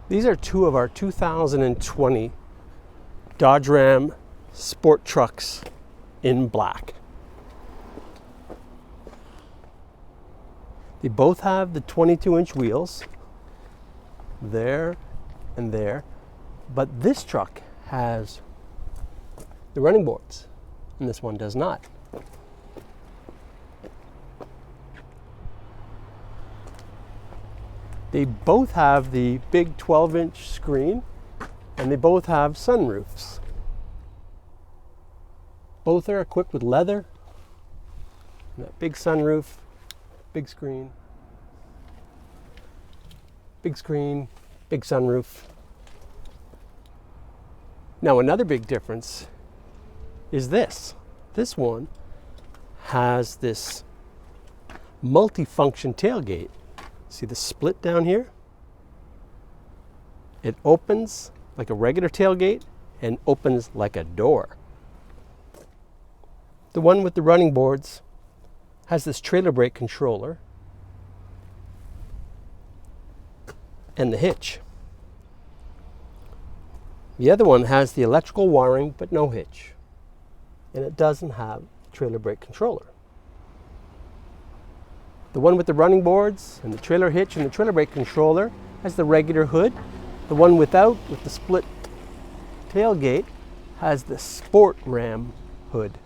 These are two of our 2020 Dodge Ram sport trucks in black. They both have the 22-inch wheels, there and there, but this truck has the running boards, and this one does not. They both have the big 12-inch screen, and they both have sunroofs. Both are equipped with leather, and that big sunroof, big screen, big sunroof. Now another big difference is this. This one has this multi-function tailgate. See the split down here? It opens like a regular tailgate and opens like a door. The one with the running boards has this trailer brake controller and the hitch. The other one has the electrical wiring but no hitch, and it doesn't have the trailer brake controller. The one with the running boards and the trailer hitch and the trailer brake controller has the regular hood. The one without, with the split tailgate, has the Sport Ram hood.